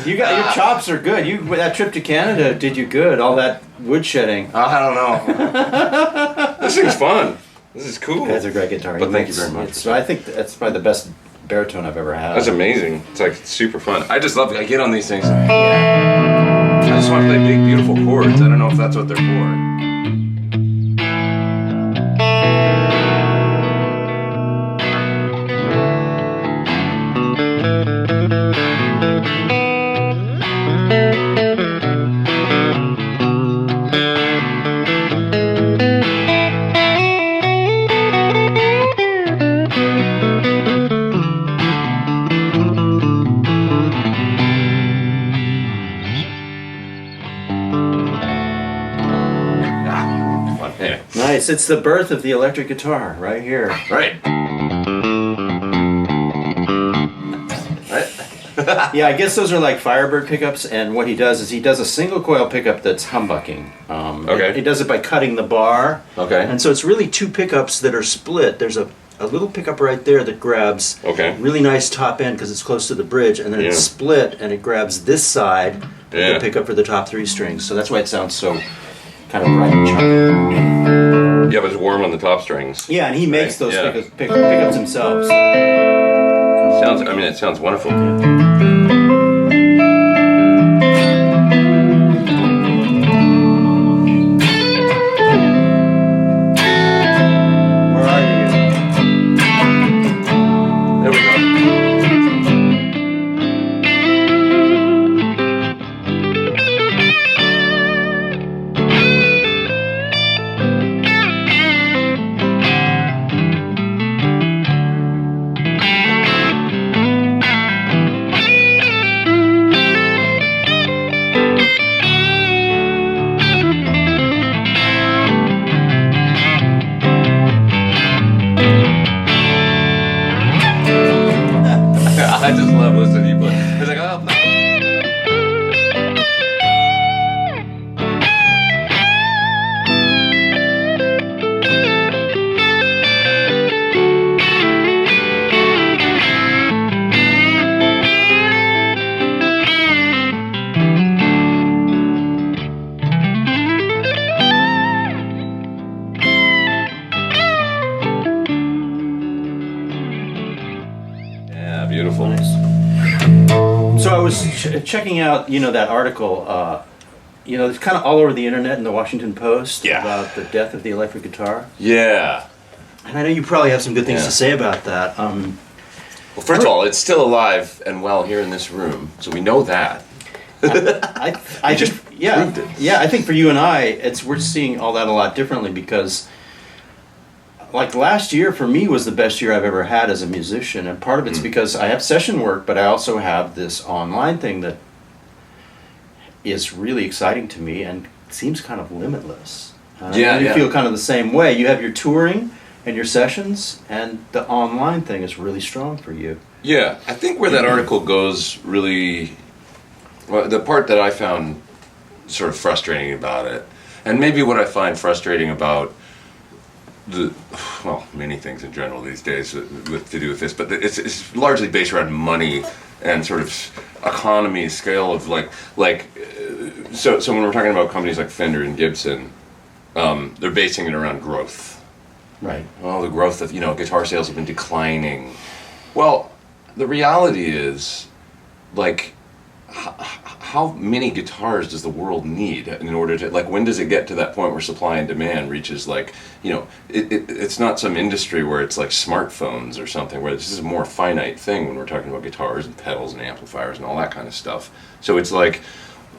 You got your chops are good. That trip to Canada did you good. All that woodshedding. I don't know. This thing's fun. This is cool. That's a great guitar. But thank you very much. So I think that's probably the best baritone I've ever had. That's amazing. It's like super fun. I just love it. I get on these things. Yeah. I just want to play big, beautiful chords. I don't know if that's what they're for. Nice. It's the birth of the electric guitar right here. Right. Yeah, I guess those are like Firebird pickups, and what he does is he does a single coil pickup that's humbucking. Okay. He does it by cutting the bar. Okay. And so it's really two pickups that are split. There's a little pickup right there that grabs really nice top end because it's close to the bridge, and then it's split and it grabs this side of the pickup for the top three strings. So that's why it sounds so kind of bright and chunky. Yeah, but it's warm on the top strings. Yeah, and he makes those pickups himself. So. It sounds wonderful. Where are you? There we go. I just love listening to you play. It's like, oh. Yeah, beautiful. Nice. So I was checking out, that article. It's kind of all over the internet in the Washington Post about the death of the electric guitar. Yeah. And I know you probably have some good things to say about that. Well, first of all, it's still alive and well here in this room, so we know that. I just proved it. Yeah, I think for you and I, we're seeing all that a lot differently because, like last year for me was the best year I've ever had as a musician, and part of it's because I have session work, but I also have this online thing that is really exciting to me and seems kind of limitless. You feel kind of the same way. You have your touring and your sessions, and the online thing is really strong for you. Yeah, I think where that article goes really, well, the part that I found sort of frustrating about it, and maybe what I find frustrating about many things in general these days with to do with this, but it's largely based around money and sort of economy scale of so when we're talking about companies like Fender and Gibson, they're basing it around growth. Right. Well, the growth of guitar sales have been declining. Well, the reality is, how many guitars does the world need in order to, when does it get to that point where supply and demand reaches, it's not some industry where it's like smartphones or something, where this is a more finite thing when we're talking about guitars and pedals and amplifiers and all that kind of stuff. So it's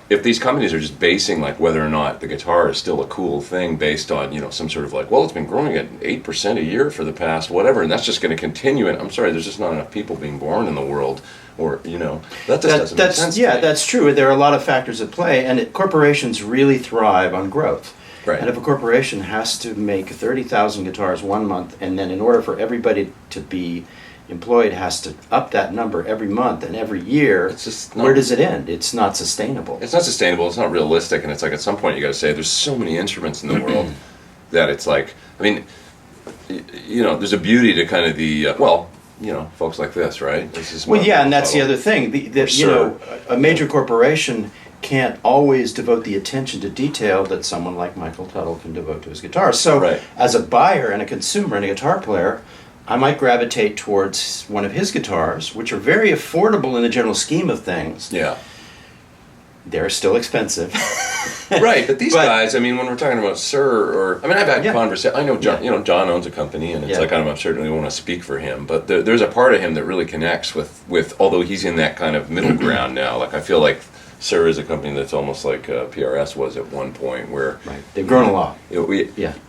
if these companies are just basing like whether or not the guitar is still a cool thing based on, you know, some sort of like, well, it's been growing at 8% a year for the past whatever, and that's just going to continue, and I'm sorry, there's just not enough people being born in the world, or, you know, that just doesn't make sense. Yeah, that's true. There are a lot of factors at play, and corporations really thrive on growth. Right. And if a corporation has to make 30,000 guitars one month, and then in order for everybody to be employed has to up that number every month and every year, It's just where does it end? It's not sustainable. It's not sustainable. It's not realistic, and it's like at some point you got to say there's so many instruments in the world that it's like, I mean, you know, there's a beauty to kind of the well, you know, folks like this, right? This is Well, yeah, and that's the other thing. You know, a major corporation can't always devote the attention to detail that someone like Michael Tuttle can devote to his guitar. So, Right. as a buyer and a consumer and a guitar player, I might gravitate towards one of his guitars, which are very affordable in the general scheme of things. Yeah. They're still expensive. Right, but these guys, I mean, when we're talking about Sir, or I mean, I've had Yeah. conversations. I know John. Yeah. You know, John owns a company, and it's Yeah. like I certainly want to speak for him, but there's a part of him that really connects with. Although he's in that kind of middle ground now, like I feel like Sir is a company that's almost like PRS was at one point, where Right. They've grown a lot.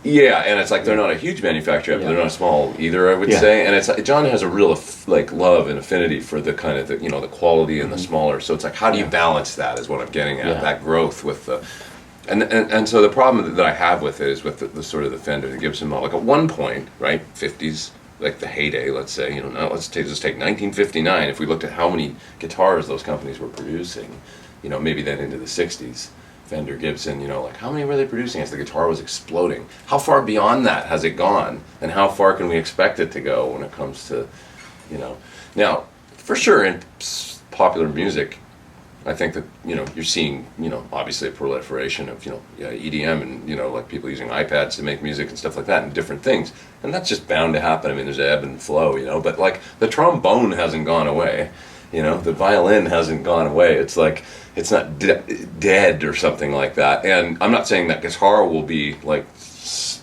yeah, and it's like they're not a huge manufacturer, but Yeah. they're not small either, I would Yeah. say. And it's like John has a real like love and affinity for the kind of the, you know, the quality and the smaller. So it's like, how do you Yeah. balance that? Is what I'm getting at. Yeah. That growth with the. And so the problem that I have with it is with the sort of the Fender, the Gibson model. Like at one point, right, 50s, like the heyday, let's say, you know, now let's just take 1959. If we looked at how many guitars those companies were producing, you know, maybe then into the 60s, Fender, Gibson, you know, like how many were they producing as the guitar was exploding? How far beyond that has it gone? And how far can we expect it to go when it comes to, you know, now, for sure in popular music, I think that, you know, you're seeing, you know, obviously a proliferation of, you know, EDM and, you know, like people using iPads to make music and stuff like that and different things. And that's just bound to happen. I mean, there's ebb and flow, you know, but like the trombone hasn't gone away, you know, the violin hasn't gone away. It's like, it's not dead or something like that. And I'm not saying that guitar will be like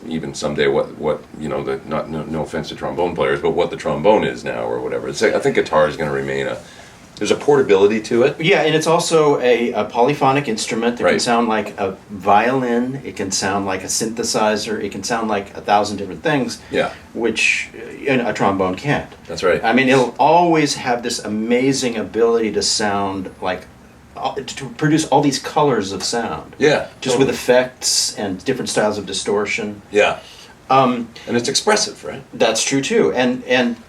even someday what you know, the no offense to trombone players, but what the trombone is now or whatever. It's like, I think guitar is going to remain there's a portability to it. Yeah, and it's also a polyphonic instrument that can Right. sound like a violin, it can sound like a synthesizer, it can sound like 1,000 different things, Yeah, which a trombone can't. that's right. I mean, it'll always have this amazing ability to sound like, to produce all these colors of sound. Yeah, Just with effects and different styles of distortion. Yeah. And it's expressive, right? That's true too.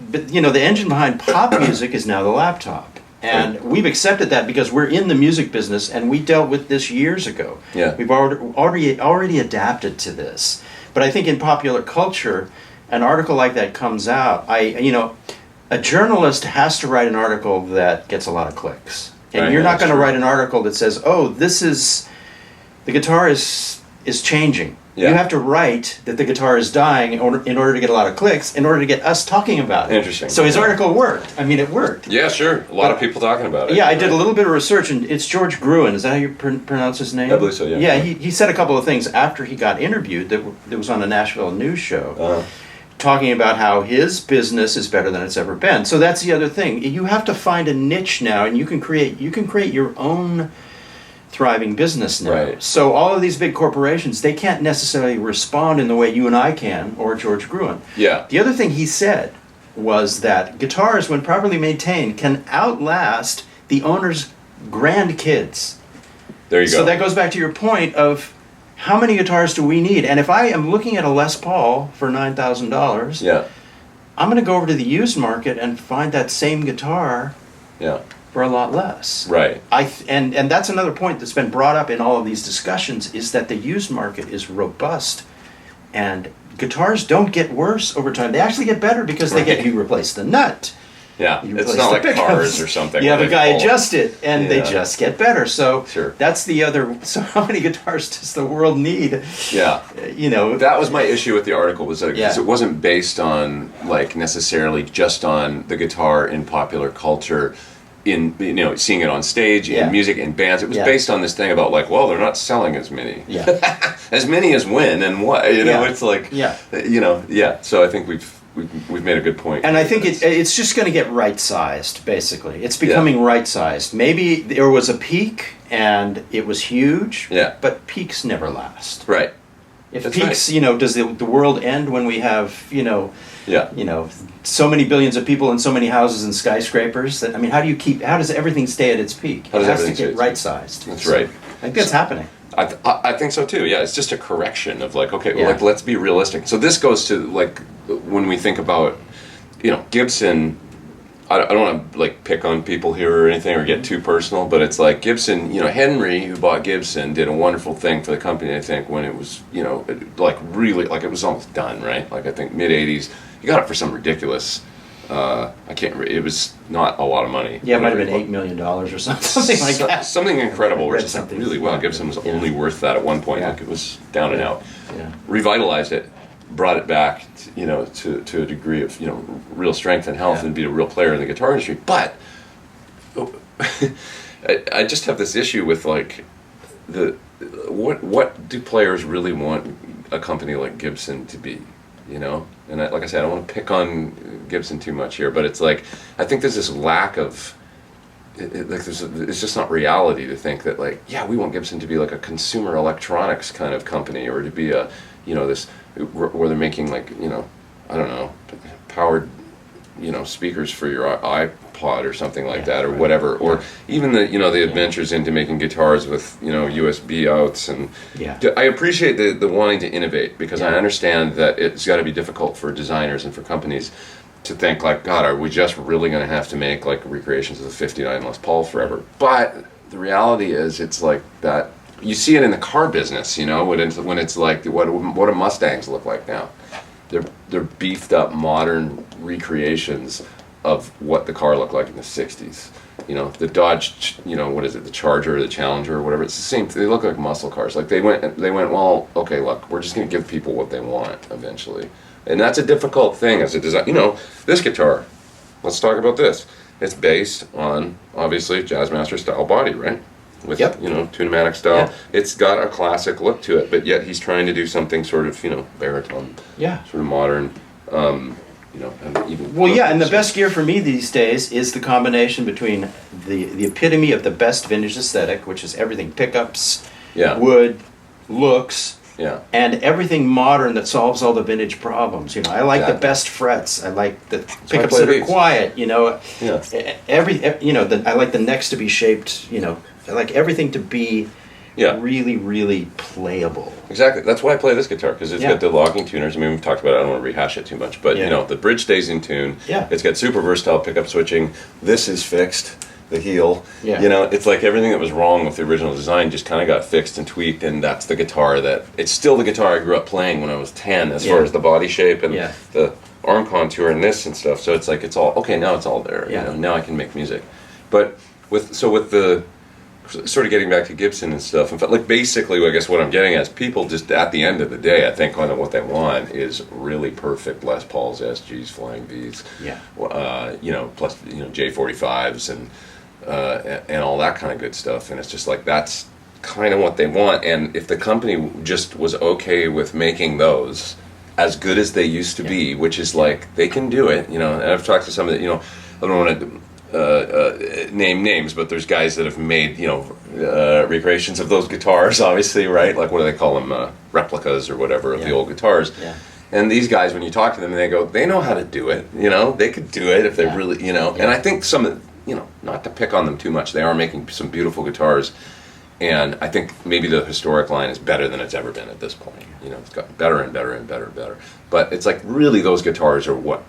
But you know, the engine behind pop music is now the laptop. And we've accepted that because we're in the music business, and we dealt with this years ago. Yeah. We've already adapted to this. But I think in popular culture, an article like that comes out. A journalist has to write an article that gets a lot of clicks, and Right, you're not that's going to true. write an article that says, "Oh, the guitar is changing." Yeah. You have to write that the guitar is dying in order to get a lot of clicks, in order to get us talking about it. Interesting. So his Yeah. article worked. I mean, it worked. Yeah, sure. A lot of people talking about it. Yeah, I did a right? little bit of research, and it's George Gruen. Is that how you pronounce his name? I believe so, yeah. Yeah, he said a couple of things after he got interviewed that was on a Nashville news show, talking about how his business is better than it's ever been. So that's the other thing. You have to find a niche now, and you can create your own thriving business now. Right. So all of these big corporations, they can't necessarily respond in the way you and I can, or George Gruen. Yeah. The other thing he said was that guitars, when properly maintained, can outlast the owner's grandkids. There you go. So that goes back to your point of how many guitars do we need? And if I am looking at a Les Paul for $9,000, Yeah. I'm going to go over to the used market and find that same guitar Yeah. for a lot less. Right. And that's another point that's been brought up in all of these discussions, is that the used market is robust, and guitars don't get worse over time. They actually get better because you replace the nut. Yeah. You It's replace not the like pickups. cars or something. You have where a they guy fall. adjust it, and they Yeah. just get better. So Sure. that's the other. So how many guitars does the world need? Yeah. You know, That was my issue with the article, was that because Yeah. it wasn't based on like necessarily just on the guitar in popular culture, in, you know, seeing it on stage, Yeah. in music, in bands. It was Yeah. based on this thing about like, well, they're not selling as many. Yeah. As many as when and what, you know, Yeah. it's like, Yeah. you know, yeah. So I think we've, we've made a good point. And I think it's just going to get right-sized, basically. It's becoming right-sized. Maybe there was a peak, and it was huge, but peaks never last. Right. If That's peaks, right. Does the world end when we have, so many billions of people in so many houses and skyscrapers? How does everything stay at its peak? It has to get right-sized. That's right. I think that's happening. I think so too. Yeah, it's just a correction of let's be realistic. So this goes to when we think about, Gibson. I don't want to pick on people here or anything or get too personal, but it's like Gibson. Henry, who bought Gibson, did a wonderful thing for the company. I think when it was really it was almost done, right? I think mid '80s. You got it for some ridiculous. I can't. It was not a lot of money. Yeah, it might have been $8 million or something like that. Something incredible. Where it's really wow. Gibson was only worth that at one point. Yeah. It was down and out. Yeah. Revitalized it, brought it back. To a degree of real strength and health, and be a real player in the guitar industry. But I just have this issue with what do players really want a company like Gibson to be? And like I said, I don't want to pick on Gibson too much here, but it's I think there's this lack of it's just not reality to think that we want Gibson to be a consumer electronics kind of company, or to be a this where they're making I don't know, powered speakers for your iPod or something like that, or whatever, or even the adventures into making guitars with USB outs. And I appreciate the wanting to innovate, because I understand that it's got to be difficult for designers and for companies to think God, are we just really going to have to make recreations of the '59 Les Paul forever? But the reality is, it's that. You see it in the car business, when it's what do Mustangs look like now? They're beefed up modern recreations of what the car looked like in the '60s. The Dodge, what is it, the Charger or the Challenger or whatever. It's the same. They look like muscle cars. They went. Well, okay, look, we're just going to give people what they want eventually, and that's a difficult thing as a design. This guitar. Let's talk about this. It's based on obviously Jazzmaster style body, right? With Tunematic style, it's got a classic look to it, but yet he's trying to do something sort of baritone, sort of modern, and even and the best gear for me these days is the combination between the epitome of the best vintage aesthetic, which is everything pickups, wood, looks, and everything modern that solves all the vintage problems. I like the best frets. I like the pickups that are quiet. I like the necks to be shaped. I like everything to be really, really playable. Exactly. That's why I play this guitar, because it's got the logging tuners. We've talked about it. I don't want to rehash it too much. But, the bridge stays in tune. Yeah. It's got super versatile pickup switching. This is fixed, the heel. Yeah. It's everything that was wrong with the original design just kind of got fixed and tweaked, and that's the guitar it's still the guitar I grew up playing when I was 10, as far as the body shape and the arm contour and this and stuff. So it's it's all, okay, now it's all there. Now I can make music. But with the... Sort of getting back to Gibson and stuff, in fact, basically, I guess what I'm getting at is people just at the end of the day, I think, what they want is really perfect Les Pauls, SGs, Flying Vs, plus J45s and all that kind of good stuff, and it's just that's kind of what they want. And if the company just was okay with making those as good as they used to be, which is they can do it, and I've talked to some of the, I don't want to name names, but there's guys that have made recreations of those guitars, obviously, right? What do they call them, replicas or whatever of the old guitars. And these guys, when you talk to them, they go, they know how to do it. They could do it if they really, And I think some of, not to pick on them too much, they are making some beautiful guitars, and I think maybe the historic line is better than it's ever been at this point. It's gotten better and better and better and better. But it's really those guitars are what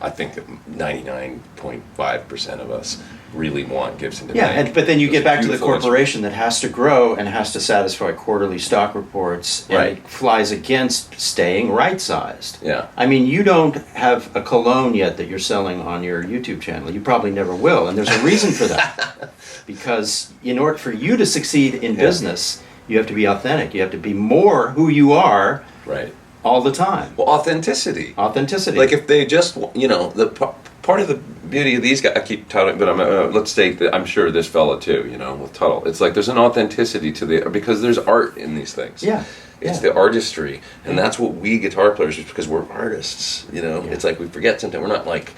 I think 99.5% of us really want Gibson to make. But then you get back to the corporation that has to grow and has to satisfy quarterly stock reports, and it flies against staying right-sized. You don't have a cologne yet that you're selling on your YouTube channel. You probably never will, and there's a reason for that. Because in order for you to succeed in business, you have to be authentic. You have to be more who you are. Right. All the time. Well, authenticity. Authenticity. If they just, part of the beauty of these guys, I keep touting, but let's take I'm sure this fella too, with Tuttle. It's like there's an authenticity to because there's art in these things. Yeah. It's the artistry, and that's what we guitar players, just because we're artists, It's like we forget something. We're not like,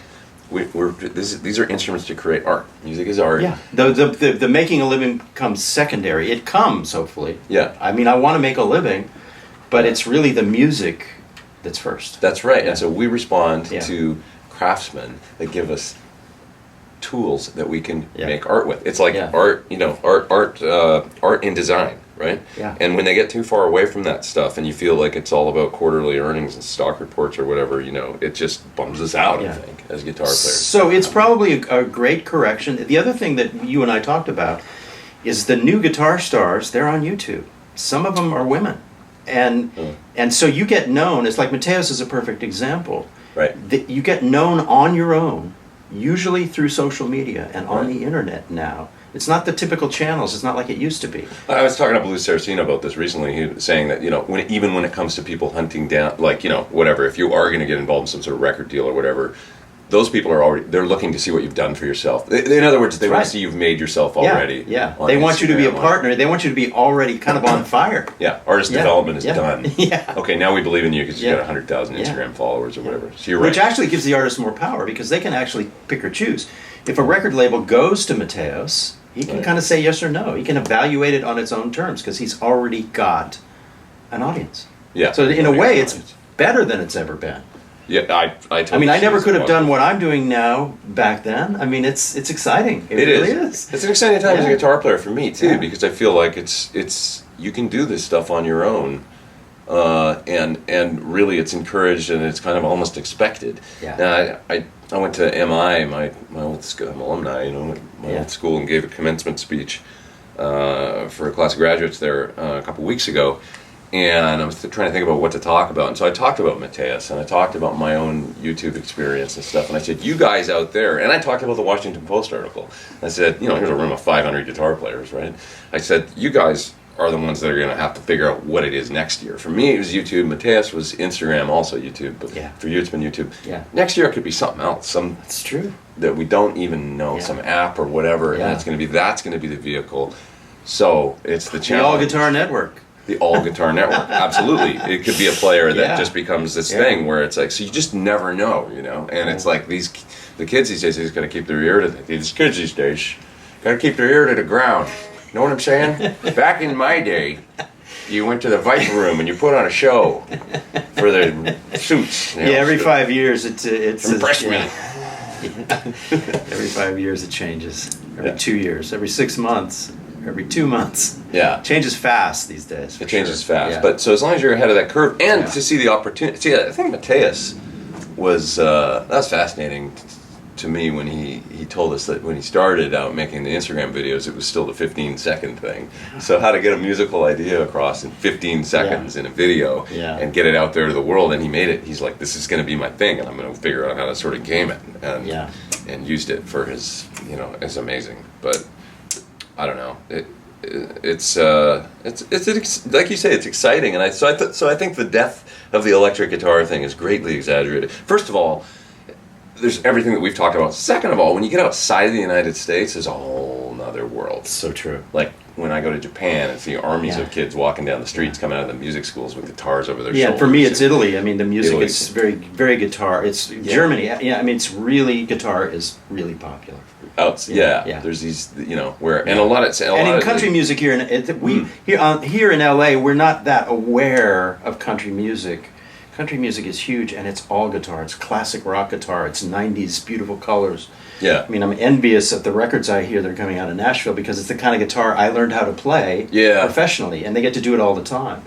these are instruments to create art. Music is art. Yeah. The making a living comes secondary. It comes, hopefully. Yeah. I mean, I want to make a living, but it's really the music that's first. That's right. Yeah. And so we respond to craftsmen that give us tools that we can make art with. It's like art, art in design, right? Yeah. And when they get too far away from that stuff, and you feel like it's all about quarterly earnings and stock reports or whatever, it just bums us out. I think, as guitar players. So it's probably a great correction. The other thing that you and I talked about is the new guitar stars. They're on YouTube. Some of them are women, and so you get known. It's like Mateus is a perfect example. Right. You get known on your own, usually through social media and on the internet now. It's not the typical channels. It's not like it used to be. I was talking to Blue Saraceno about this recently. He was saying that, even when it comes to people hunting down, whatever, if you are going to get involved in some sort of record deal or whatever, those people are they're looking to see what you've done for yourself. In other words, they want to see you've made yourself already. Yeah. They want you to be a partner. They want you to be already kind of on fire. Yeah. Artist development is done. Yeah. Okay, now we believe in you because you got 100,000 Instagram followers or whatever. So you're right. Which actually gives the artist more power because they can actually pick or choose. If a record label goes to Mateus, he can kind of say yes or no. He can evaluate it on its own terms because he's already got an audience. Yeah. So in a way, it's better than it's ever been. Yeah, I mean, I never could have done what I'm doing now back then. I mean, it's exciting. It really is. It's an exciting time as a guitar player for me too, because I feel like it's you can do this stuff on your own, and really it's encouraged and it's kind of almost expected. Yeah. I went to MI, my old school, I'm alumni, my old school, and gave a commencement speech for a class of graduates there a couple weeks ago. And I was trying to think about what to talk about. And so I talked about Mateus, and I talked about my own YouTube experience and stuff. And I said, you guys out there, and I talked about the Washington Post article. I said, here's a room of 500 guitar players, right? I said, you guys are the ones that are going to have to figure out what it is next year. For me, it was YouTube. Mateus was Instagram, also YouTube. But for you, it's been YouTube. Yeah. Next year, it could be something else. That's true. That we don't even know, some app or whatever. And that's going to be the vehicle. So it's the challenge. The All Guitar Network. The All Guitar Network, absolutely. It could be a player that just becomes this thing where it's like, so you just never know, And it's like the kids these days, they just got to keep their ear to these kids these days, got to keep their ear to the ground. You know what I'm saying? Back in my day, you went to the Viper Room and you put on a show for the suits. Every 5 years it's impressed me. Every 5 years it changes. Every 2 years. Every 6 months. Every 2 months. Yeah. It changes fast these days. It changes fast. But so as long as you're ahead of that curve and to see the opportunity. See, I think Mateus was, that was fascinating to me when he told us that when he started out making the Instagram videos, it was still the 15-second thing. So how to get a musical idea across in 15 seconds in a video and get it out there to the world. And he made it. He's like, this is going to be my thing, and I'm going to figure out how to sort of game it. And used it for his, it's amazing. But I don't know. It's like you say, it's exciting, and so I think the death of the electric guitar thing is greatly exaggerated. First of all, there's everything that we've talked about. Second of all, when you get outside of the United States, there's a whole nother world. So true. Like when I go to Japan and see armies of kids walking down the streets coming out of the music schools with guitars over their shoulders. Yeah, for me it's Italy. I mean, the music is very, very guitar. It's Germany. Yeah, I mean, it's really, guitar is really popular. There's these, where, and a lot of... And in country music here, here in LA, we're not that aware of country music. Country music is huge, and it's all guitar. It's classic rock guitar. It's 90s beautiful colors. Yeah. I mean, I'm envious of the records I hear that are coming out of Nashville because it's the kind of guitar I learned how to play professionally, and they get to do it all the time.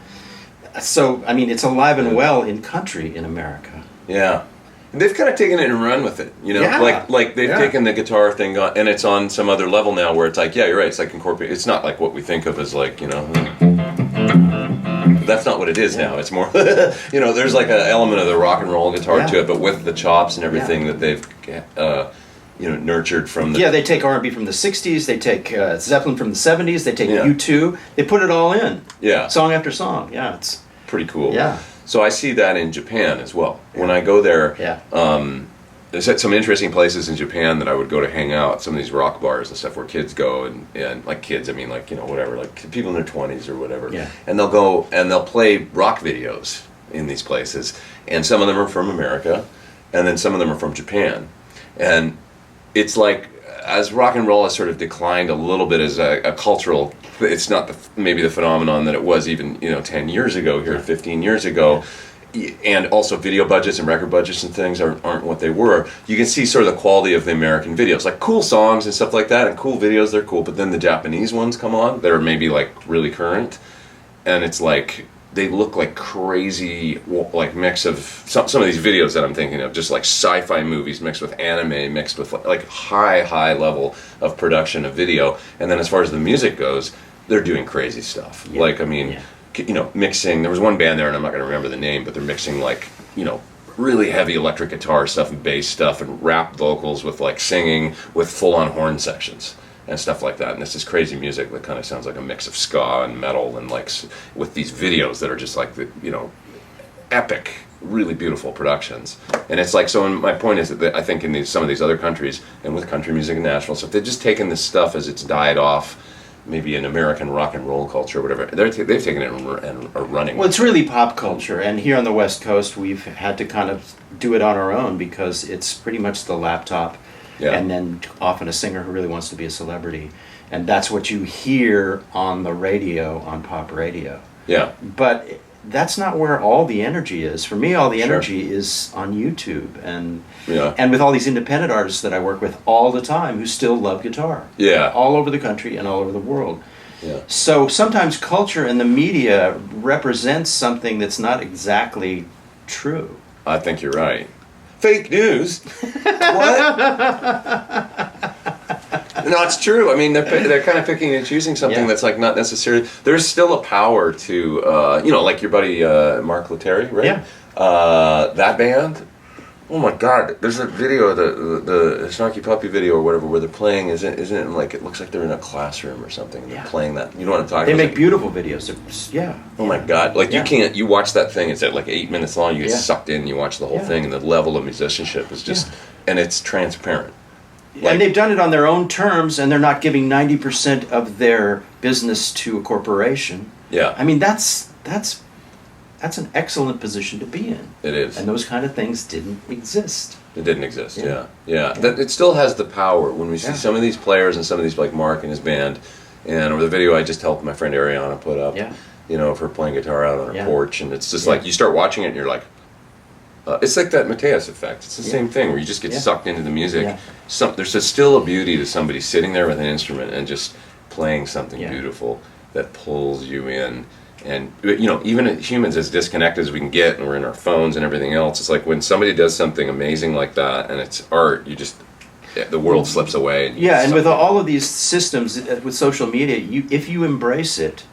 So, I mean, it's alive and well in country in America. Yeah. They've kind of taken it and run with it, like they've taken the guitar thing on, and it's on some other level now where it's like, you're right, it's like incorporate. It's not like what we think of as like, that's not what it is now. It's more, there's like an element of the rock and roll guitar to it, but with the chops and everything that they've, nurtured from the... Yeah, they take R&B from the 60s, they take Zeppelin from the 70s, they take U2, they put it all in. Yeah. Song after song, it's... Pretty cool. Yeah. So I see that in Japan as well. When I go there, there's some interesting places in Japan that I would go to hang out. Some of these rock bars and stuff where kids go and like kids, I mean, like, you know, whatever, like people in their 20s or whatever. Yeah. And they'll go and they'll play rock videos in these places. And some of them are from America, and then some of them are from Japan. And it's like, as rock and roll has sort of declined a little bit as a cultural, it's not maybe the phenomenon that it was even, you know, 10 years ago here, 15 years ago. And also video budgets and record budgets and things aren't what they were. You can see sort of the quality of the American videos, like cool songs and stuff like that, and cool videos, they're cool, but then the Japanese ones come on that are maybe like really current, and it's like they look like crazy, like mix of some of these videos that I'm thinking of, just like sci-fi movies mixed with anime, mixed with like high level of production of video. And then as far as the music goes, they're doing crazy stuff. Yeah. Like, I mean, you know, mixing, there was one band there and I'm not going to remember the name, but they're mixing like, you know, really heavy electric guitar stuff and bass stuff and rap vocals with like singing with full-on horn sections and stuff like that. And it's this crazy music that kind of sounds like a mix of ska and metal, and like with these videos that are just like, the, you know, epic, really beautiful productions. And it's like, so my point is that I think in some of these other countries, and with country music and Nashville stuff, they've just taken this stuff as it's died off, maybe in American rock and roll culture or whatever, they've taken it and are running. Well, it's really pop culture, and here on the West Coast, we've had to kind of do it on our own because it's pretty much the laptop, and then often a singer who really wants to be a celebrity, and that's what you hear on the radio, on pop radio. Yeah. But that's not where all the energy is. For me, all the energy is on YouTube, and with all these independent artists that I work with all the time who still love guitar. Yeah. All over the country and all over the world. Yeah. So sometimes culture and the media represents something that's not exactly true. I think you're right. Fake news? What? No, it's true. I mean, they're kind of picking and choosing something that's like not necessarily. There's still a power to, you know, like your buddy Mark Letary, right? Yeah. That band. Oh my God! There's a video, the Snarky Puppy video or whatever, where they're playing. Isn't it like it looks like they're in a classroom or something? And they're playing that. You know what I'm talking They about? make beautiful videos. Oh my God! Like you watch that thing. It's at like 8 minutes long. You get sucked in. You watch the whole thing, and the level of musicianship is just, and it's transparent. Like, and they've done it on their own terms, and they're not giving 90% of their business to a corporation. Yeah. I mean, that's an excellent position to be in. It is. And those kind of things didn't exist. It didn't exist. Yeah. That it still has the power when we see some of these players and some of these, like Mark and his band, and or the video I just helped my friend Ariana put up. Yeah. You know, of her playing guitar out on her porch, and it's just like you start watching it and you're like, it's like that Mateus effect. It's the same thing where you just get sucked into the music. Yeah. There's still a beauty to somebody sitting there with an instrument and just playing something beautiful that pulls you in. And, you know, even humans, as disconnected as we can get, and we're in our phones and everything else, it's like when somebody does something amazing like that and it's art, the world slips away. And with all of these systems, with social media, if you embrace it,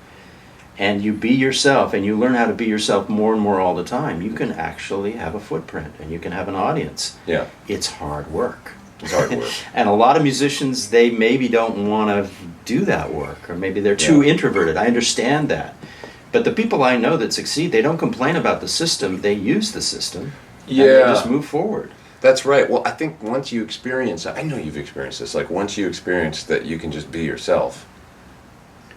and you be yourself, and you learn how to be yourself more and more all the time, you can actually have a footprint, and you can have an audience. Yeah. It's hard work. It's hard work. And a lot of musicians, they maybe don't want to do that work, or maybe they're too introverted. I understand that. But the people I know that succeed, they don't complain about the system, they use the system, and they just move forward. That's right. Well, I think once you experience, I know you've experienced this, like once you experience that you can just be yourself,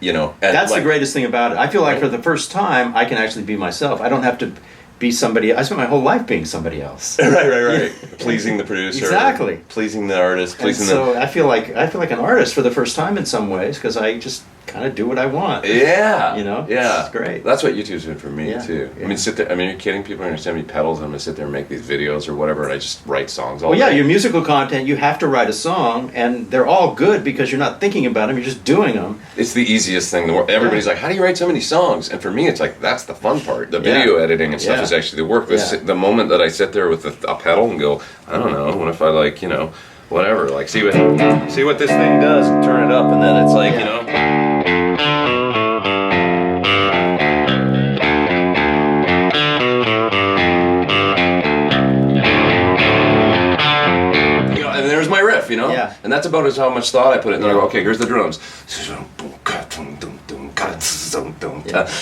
you know. And that's the greatest thing about it. I feel like for the first time, I can actually be myself. I don't have to be somebody. I spent my whole life being somebody else. Right. Pleasing the producer. Exactly. Pleasing the artist. Pleasing so I feel like an artist for the first time in some ways, because I just kind of do what I want. Yeah. You know? Yeah. It's great. That's what YouTube's been for me, too. Yeah. I mean, sit there. I mean, you're kidding? People are going to send me pedals, and I'm going to sit there and make these videos or whatever, and I just write songs all day. Your musical content, you have to write a song, and they're all good because you're not thinking about them, you're just doing them. It's the easiest thing in the world. Everybody's like, how do you write so many songs? And for me, it's like, that's the fun part. The video editing and stuff is actually the work. The moment that I sit there with a pedal and go, I don't know, what if I like, you know, whatever, like see what this thing does, and turn it up, and then it's like, you know. And there's my riff, you know? Yeah. And that's about how much thought I put in. And then I go, okay, here's the drums.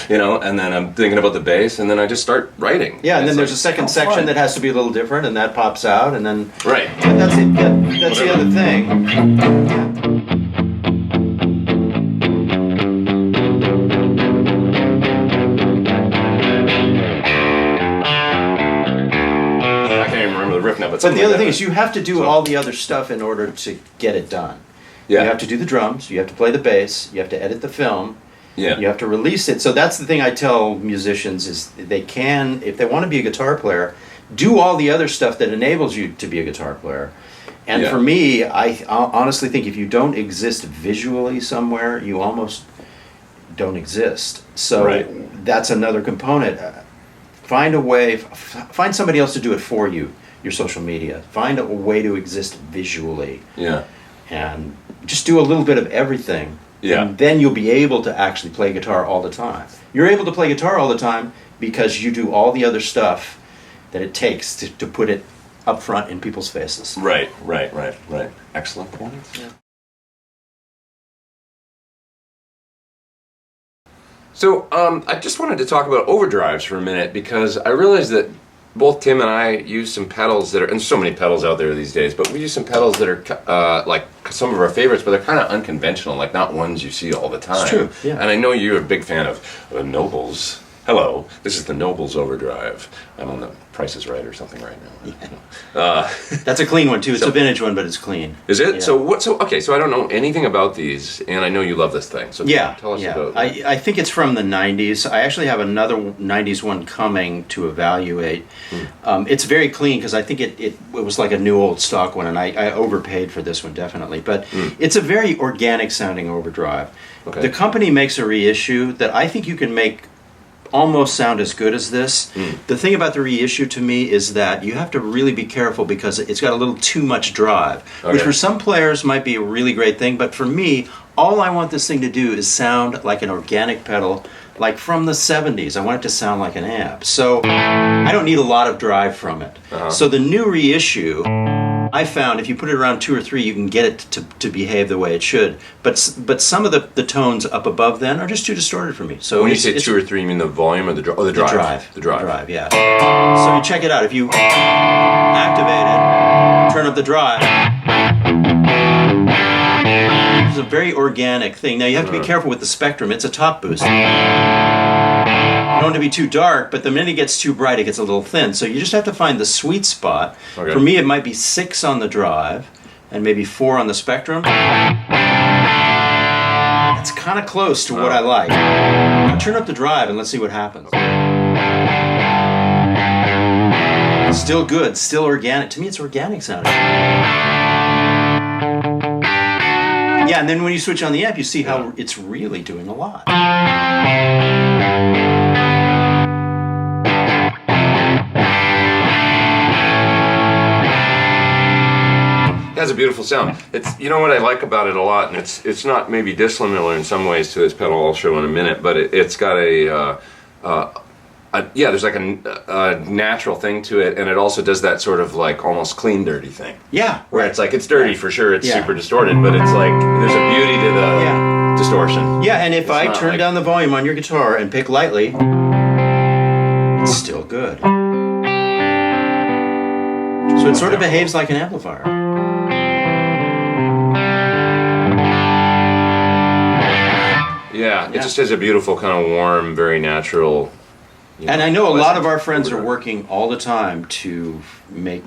you know, and then I'm thinking about the bass, and then I just start writing. Yeah, and then it's there's like, a second oh, section fun. that has to be a little different, and that pops out, and then Right. But that's it. That's the other thing. I can't even remember the riff now, but But the other thing is, you you have to do all the other stuff in order to get it done. yeah. You have to do the drums. You have to play the bass. You have to edit the film. yeah. You have to release it. So that's the thing I tell musicians is they can, if they want to be a guitar player, do all the other stuff that enables you to be a guitar player. And Yeah. for me, I honestly think if you don't exist visually somewhere, you almost don't exist. So Right. that's another component. Find a way, find somebody else to do it for you, your social media. Find a way to exist visually. Yeah. And just do a little bit of everything. Yeah. And then you'll be able to actually play guitar all the time. You're able to play guitar all the time because you do all the other stuff that it takes to put it up front in people's faces. Right. Excellent point. Yeah. So I just wanted to talk about overdrives for a minute because I realized that both Tim and I use some pedals that are, and so many pedals out there these days, but we use some pedals that are like some of our favorites, but they're kind of unconventional, like not ones you see all the time. It's true, yeah. And I know you're a big fan of Nobles. Hello, this is the Nobles Overdrive. I'm on the Price is Right or something right now. That's a clean one too. It's a vintage one, but it's clean. Is it? Yeah. So okay, so I don't know anything about these, and I know you love this thing. So Yeah, tell us yeah. about I think it's from the 90s. I actually have another 90s one coming to evaluate. It's very clean because I think it was like a new old stock one, and I overpaid for this one definitely. But it's a very organic sounding overdrive. Okay. The company makes a reissue that I think you can make almost sound as good as this. The thing about the reissue to me is that you have to really be careful because it's got a little too much drive, which Okay. for some players might be a really great thing, but for me, all I want this thing to do is sound like an organic pedal, like from the 70s. I want it to sound like an amp. So I don't need a lot of drive from it. So the new reissue, I found if you put it around 2 or 3, you can get it to behave the way it should. But some of the tones up above then are just too distorted for me. So when you it's- say it's 2 or 3, you mean the volume or the drive? Oh, the drive. The drive, yeah. So you check it out. If you activate it, turn up the drive. It's a very organic thing. Now you have to be careful with the spectrum. It's a top boost. You don't want it to be too dark, but the minute it gets too bright, it gets a little thin. So you just have to find the sweet spot. Okay. For me, it might be 6 on the drive and maybe 4 on the spectrum. It's kind of close to what I like. Now turn up the drive and let's see what happens. Still good, still organic. To me, it's organic sounding. Yeah, and then when you switch on the amp, you see how it's really doing a lot. It has a beautiful sound. It's, you know what I like about it a lot, and it's not maybe dissimilar in some ways to this pedal I'll show in a minute, but it's got there's like a natural thing to it, and it also does that sort of like almost clean dirty thing. Yeah, Where it's like it's dirty for sure, it's Yeah. super distorted, but it's like there's a beauty to the distortion. Yeah, and if It's I not turn like- down the volume on your guitar and pick lightly, it's still good. So it sort of behaves like an amplifier. Yeah, it Yeah. just has a beautiful kind of warm, very natural. And I know a lot pleasant of our friends are overdrive. working all the time to make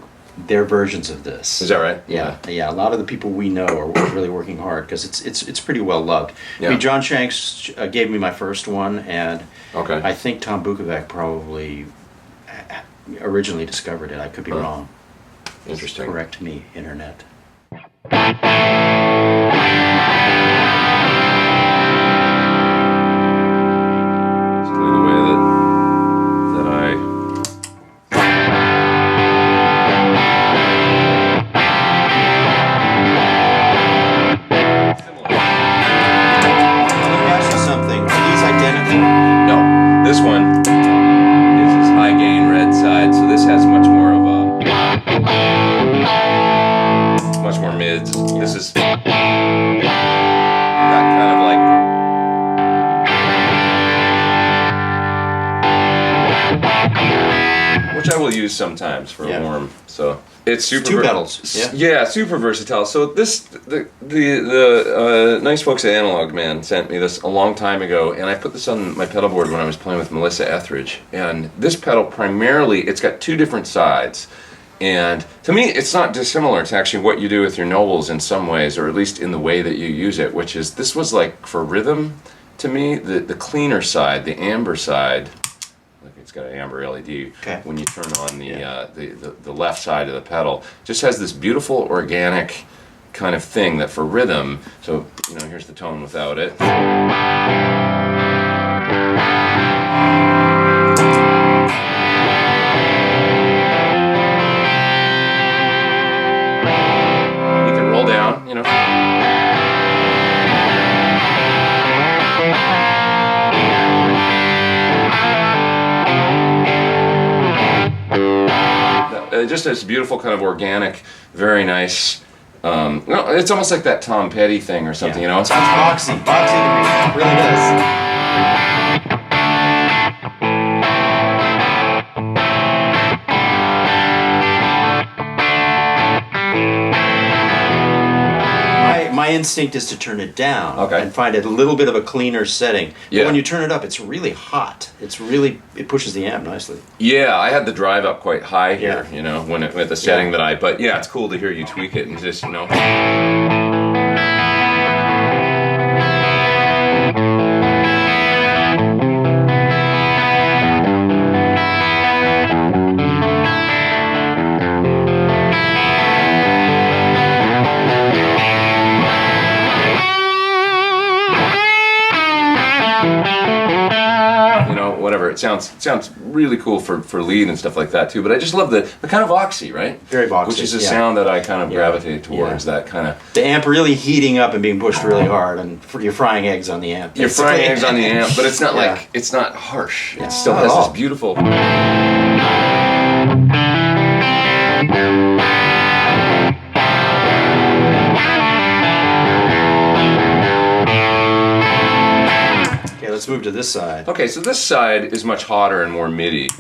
their versions of this. Is that right? Yeah. A lot of the people we know are really working hard because it's pretty well loved. Yeah. I mean, John Shanks gave me my first one, and Okay. I think Tom Bukovac probably originally discovered it. I could be wrong. Interesting. Correct me, internet. Basically the way that I. Now, let me ask you something. Are these identical? No, this one is this high gain red side, so this has much more of a much more mids. This is that kind of like which I will use sometimes for a warm. So it's super. Two pedals. Yeah, super versatile. So the nice folks at Analog Man sent me this a long time ago, and I put this on my pedal board when I was playing with Melissa Etheridge. And this pedal primarily, it's got two different sides. And to me, it's not dissimilar to actually what you do with your Nobles in some ways, or at least in the way that you use it, which is, this was like, for rhythm, to me, the cleaner side, the amber side, look, it's got an amber LED, when you turn on the left side of the pedal, just has this beautiful organic kind of thing that for rhythm, so, here's the tone without it. Just this beautiful kind of organic, very nice. It's almost like that Tom Petty thing or something, It sounds boxy to me. It really does. My instinct is to turn it down and find it a little bit of a cleaner setting. But when you turn it up, it's really hot. It pushes the amp nicely. Yeah, I had the drive up quite high here, when with the setting that but yeah, it's cool to hear you tweak it and just, whatever. It sounds really cool for lead and stuff like that too. But I just love the kind of boxy, right? Very boxy. Which is a sound that I kind of gravitate towards. That kind of the amp really heating up and being pushed really hard, and you're frying eggs on the amp. You're frying eggs on the amp, but it's not like it's not harsh. It still has this beautiful. Let's move to this side. Okay, so this side is much hotter and more MIDI. So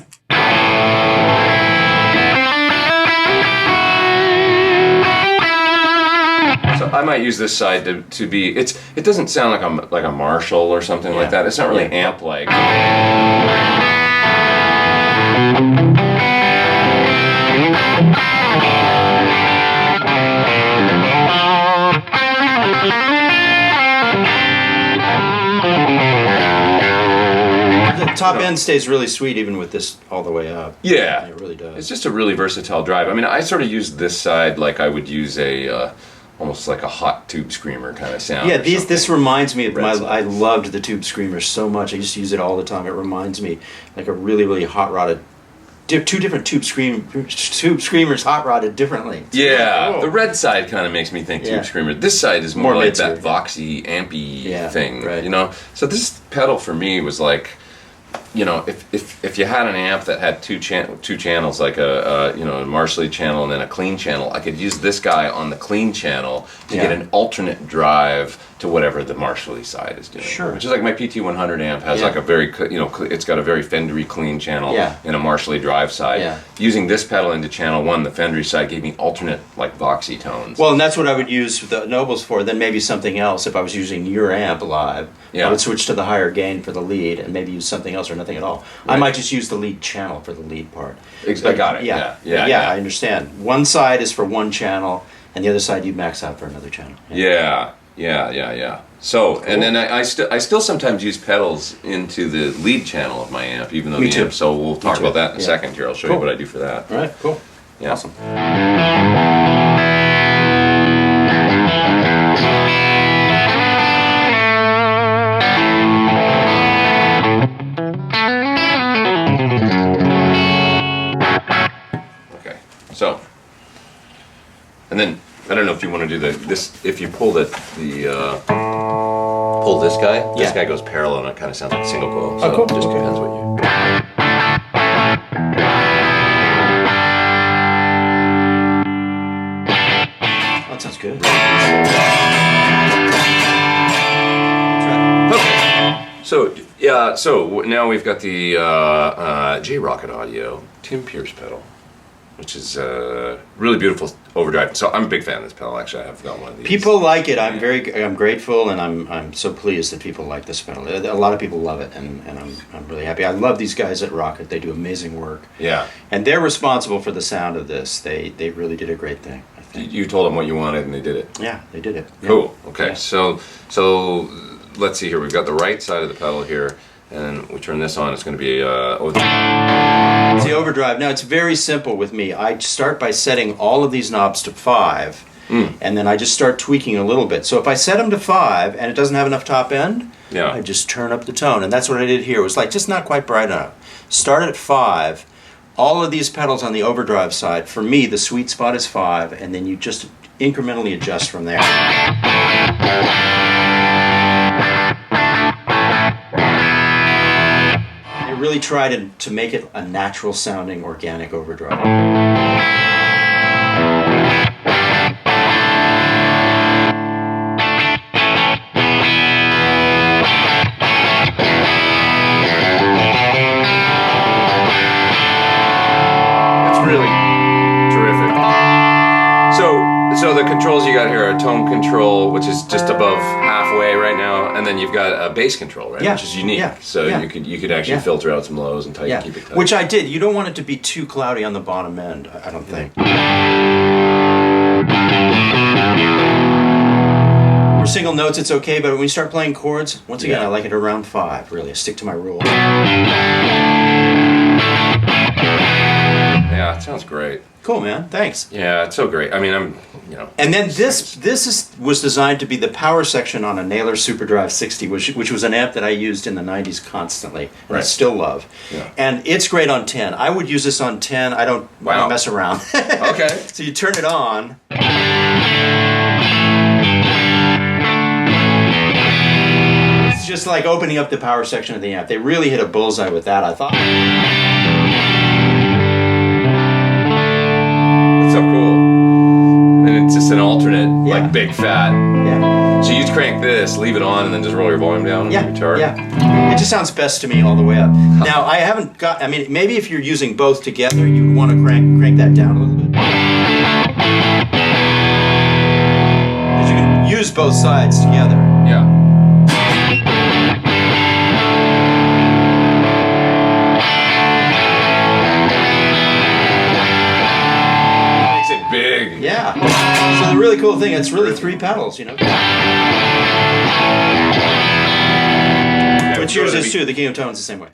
I might use this side to be. It doesn't sound like a Marshall or something like that. It's not really amp-like. Top end stays really sweet even with this all the way up. Yeah. It really does. It's just a really versatile drive. I mean, I sort of use this side like I would use a almost like a hot tube screamer kind of sound. Yeah, this reminds me of I loved the tube screamer so much. I used to use it all the time. It reminds me like a really, really hot rodded. Two different tube screamers hot rodded differently. Yeah, the red side kind of makes me think tube screamer. This side is more like that voxy, ampy thing, right. So this pedal for me was like, if you had an amp that had two channels, like a Marshall channel and then a clean channel, I could use this guy on the clean channel to get an alternate drive to whatever the Marshall side is doing. Sure. Which is like my PT100 amp has like a very, it's got a very Fendery clean channel and a Marshall drive side. Yeah. Using this pedal into channel 1, the Fendery side gave me alternate like voxy tones. Well, and that's what I would use the Nobles for. Then maybe something else if I was using your amp live. I would switch to the higher gain for the lead and maybe use something else or nothing at all. Right. I might just use the lead channel for the lead part. I got it. Yeah, I understand. One side is for one channel, and the other side you max out for another channel. Yeah. So, cool. And then I still sometimes use pedals into the lead channel of my amp, even though amp. So we'll talk about that in a second here. I'll show you what I do for that. All right, cool. Yeah. Awesome. So, and then I don't know if you want to do this. If you pull pull this guy, this guy goes parallel, and it kind of sounds like a single coil. So it just depends what you. That sounds good. Okay. So Yeah, so now we've got the J-Rocket Audio Tim Pierce pedal, which is really beautiful overdrive. So I'm a big fan of this pedal. Actually, I have got one of these. People like it. I'm grateful, and I'm so pleased that people like this pedal. A lot of people love it, and I'm really happy. I love these guys at Rocket. They do amazing work. Yeah. And they're responsible for the sound of this. They really did a great thing, I think. You told them what you wanted, and they did it. Yeah, they did it. Yeah. Cool. Okay. Yeah. So let's see here. We've got the right side of the pedal here, and we turn this on. It's going to be It's the overdrive. Now, it's very simple with me. I start by setting all of these knobs to 5, and then I just start tweaking a little bit. So if I set them to 5 and it doesn't have enough top end, I just turn up the tone. And that's what I did here. It was like just not quite bright enough. Start at 5. All of these pedals on the overdrive side, for me, the sweet spot is 5, and then you just incrementally adjust from there. Really try to make it a natural sounding organic overdrive. It's really terrific. So the controls you got here are tone control, which is just above halfway right now, and then you've got a bass control, right? Yeah. Which is unique. Yeah. So Yeah. you could actually filter out some lows and keep it tight. Which I did. You don't want it to be too cloudy on the bottom end, I don't think. For single notes, it's okay, but when you start playing chords, once again, I like it around 5, really. I stick to my rule. Yeah, it sounds great. Cool, man. Thanks. Yeah, it's so great. I mean, And then this was designed to be the power section on a Naylor Superdrive 60, which was an amp that I used in the 90s constantly, and I still love. Yeah. And it's great on 10. I would use this on 10. I don't mess around. Okay. So you turn it on. It's just like opening up the power section of the amp. They really hit a bullseye with that, I thought. So cool. And it's just an alternate, like big fat. Yeah. So you just crank this, leave it on, and then just roll your volume down on your guitar? Yeah. It just sounds best to me all the way up. Now, I haven't got, I mean, maybe if you're using both together, you'd want to crank that down a little bit. Because you can use both sides together. Yeah. Big. Yeah. So the really cool thing, it's really 3 pedals, you know. Which yours is too, the King of Tone's the same way.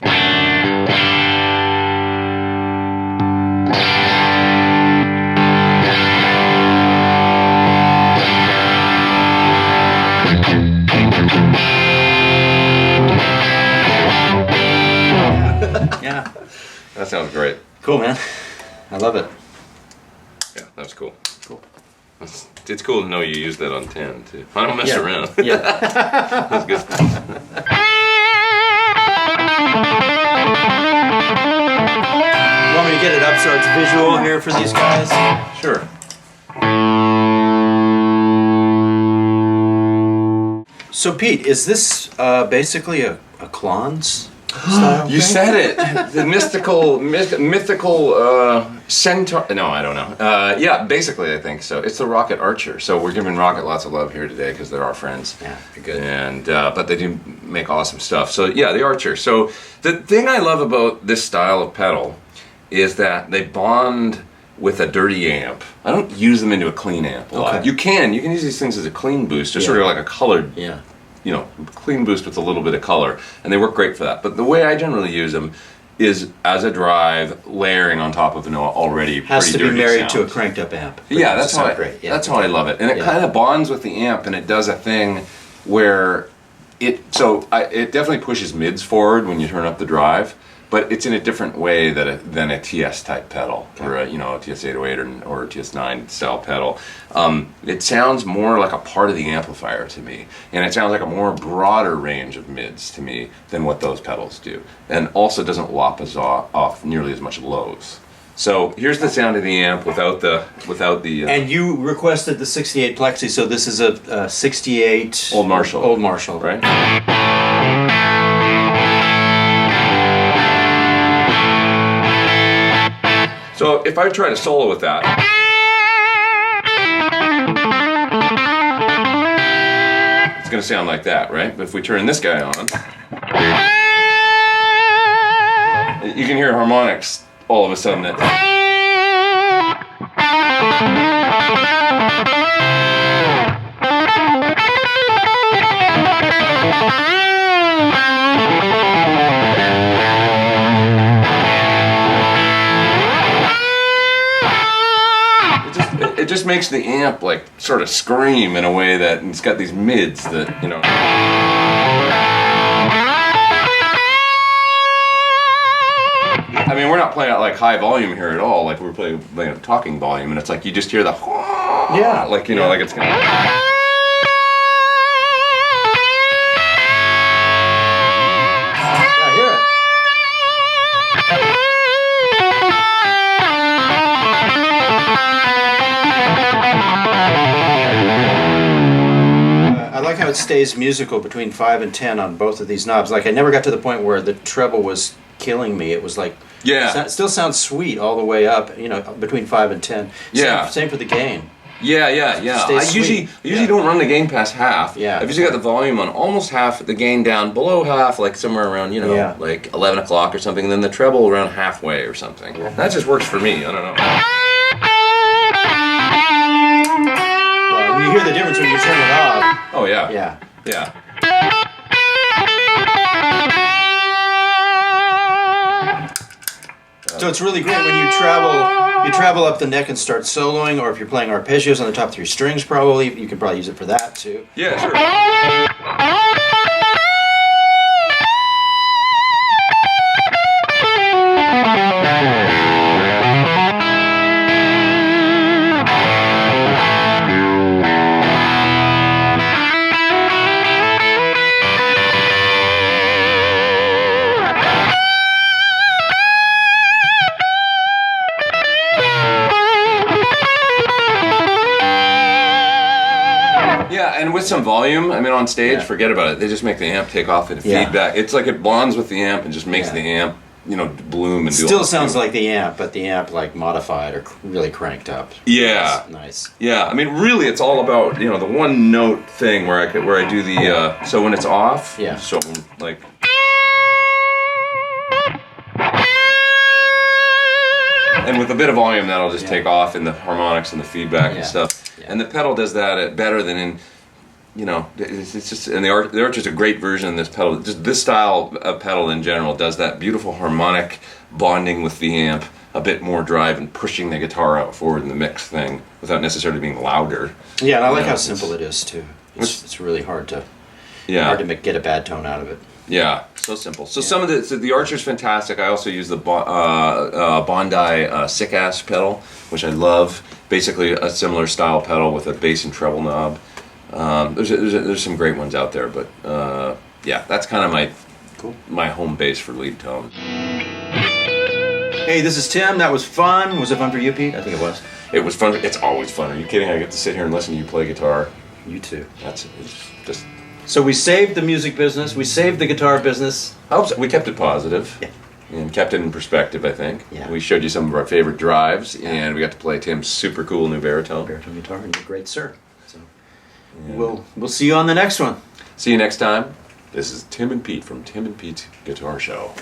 Yeah. That sounds great. Cool, man. I love it. Yeah, that's cool. Cool. It's cool to know you use that on 10 too. I don't mess around. Yeah. That's good. You want me to get it up so it's visual here for these guys? Sure. So Pete, is this basically a Klon's style You thing? said it. The mythical centaur. No, I don't know. Yeah, basically I think so. It's the Rocket Archer. So we're giving Rocket lots of love here today because they're our friends. Yeah, they're good. And but they do make awesome stuff. So yeah, the Archer. So the thing I love about this style of pedal is that they bond with a dirty amp. I don't use them into a clean amp a lot. Okay. You can use these things as a clean boost, just sort of like a colored. Yeah. Clean boost with a little bit of color, and they work great for that. But the way I generally use them is as a drive, layering on top of an already Has pretty to be dirty married sound. to a cranked up amp. Yeah, that's how great. Yeah. that's how I love it, and it kind of bonds with the amp, and it does a thing where it definitely pushes mids forward when you turn up the drive, but it's in a different way than a TS type pedal or a TS 808 or a TS 9 style pedal. It sounds more like a part of the amplifier to me, and it sounds like a more broader range of mids to me than what those pedals do, and also doesn't lop us off nearly as much lows. So here's the sound of the amp without the. And you requested the 68 Plexi, so this is a 68 Old Marshall. Old Marshall, right? So if I try to solo with that, it's going to sound like that, right? But if we turn this guy on, you can hear harmonics all of a sudden. It just makes the amp like sort of scream in a way that it's got these mids that, you know. I mean, we're not playing at like high volume here at all. Like we're playing at talking volume, and it's like you just hear the like you know, like it's gonna. I hear it. I like how it stays musical between 5 and 10 on both of these knobs. Like I never got to the point where the treble was killing me. It was like, it still sounds sweet all the way up, you know, between 5 and 10. Same for the gain. Yeah. I usually don't run the gain past half. Yeah. I've usually got the volume on almost half, the gain down below half, like somewhere around, you know, like 11 o'clock or something, and then the treble around halfway or something. That just works for me. I don't know. Well, you hear the difference when you turn it off. Oh yeah. Yeah. So it's really great when you travel up the neck and start soloing, or if you're playing arpeggios on the top 3 strings, probably you can probably use it for that too. Yeah, sure. Yeah, and with some volume, I mean, on stage, forget about it. They just make the amp take off in feedback. It's like it bonds with the amp and just makes the amp, you know, bloom and do. Still sounds like the amp, but the amp like modified or really cranked up. Yeah, that's nice. Yeah, I mean, really, it's all about, you know, the one note thing where I do the so when it's off. Yeah. So like. And with a bit of volume, that'll just take off in the harmonics and the feedback and stuff. Yeah. And the pedal does that better than in, you know, it's just, and the Archer's a great version of this pedal. Just this style of pedal in general does that beautiful harmonic bonding with the amp, a bit more drive and pushing the guitar out forward in the mix thing without necessarily being louder. Yeah, and I like how simple it is too. It's really hard to get a bad tone out of it. Yeah, so simple. So some of the Archer's fantastic. I also use the Bondi Sick Ass pedal, which I love. Basically a similar style pedal with a bass and treble knob. There's some great ones out there, but yeah, that's kind of my home base for lead tone. Hey, this is Tim. That was fun. Was it fun for you, Pete? I think it was. It was fun. It's always fun. Are you kidding? I get to sit here and listen to you play guitar. You too. It's just. So we saved the music business. We saved the guitar business. I hope so. We kept it positive. Yeah. And kept it in perspective, I think. Yeah. We showed you some of our favorite drives, and we got to play Tim's super cool new baritone. Baritone guitar, and you're great, sir. So we'll see you on the next one. See you next time. This is Tim and Pete from Tim and Pete's Guitar Show.